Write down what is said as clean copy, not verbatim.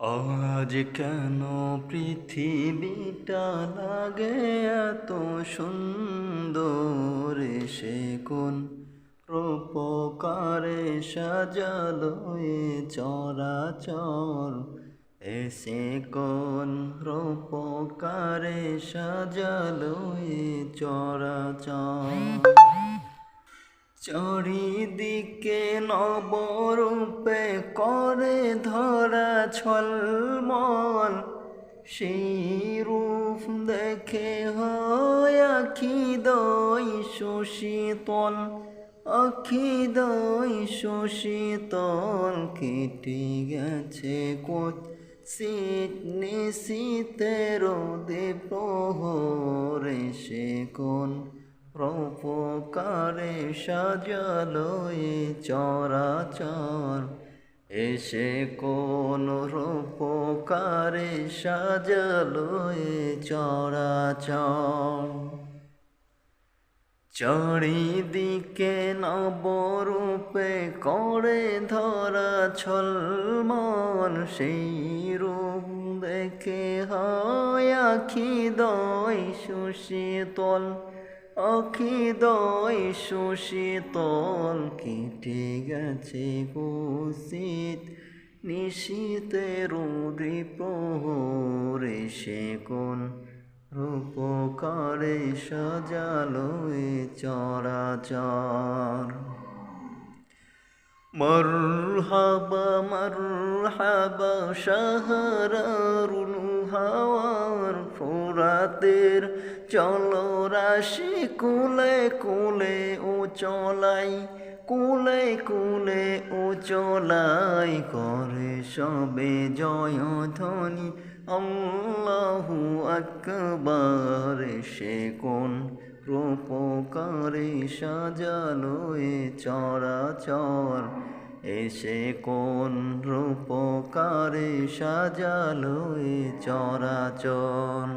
আজ কেন পৃথিবীটা লাগে এত সুন্দর, সে কোন রূপকারে সাজালো এ চরাচর, এসে কোন রূপকারে সাজালো এ চরাচর। চারিদিকে নবরূপে করে ধরা ছলমল, সেই রূপ দেখে হয় আখিদয় শোষিতল, আখিদয় শোষিতল। কেটে গেছে কুৎসিত নিশীথের প্রহরে, সে কোন রূপকারে সাজালো এ চরাচর, এসে কোন রূপকারে সাজালো এ চরাচর। চারিদিকে নবরূপে করে ধরা ছলমল, সেই রূপ দেখে হয় আখিদয় শোষিতল, আখিদয় শোষিতল। কেটে গেছে কুৎসিত নিশীথের প্রহরে, সে কোন রূপকারে সাজালো এ চরাচর। মরহাবা মরহাবা শাহরারুল হাওয়ার, ফোরাতের জলরাশি কুলে কুলে ও চলাই, কুলে কুলে ও চলাই। করে সবে জয়ধ্বনি আল্লাহু আকবার, সে কোন রূপকারে সাজালো এ চরাচর, এসে কোন রূপকারে সাজালো এ চরাচর।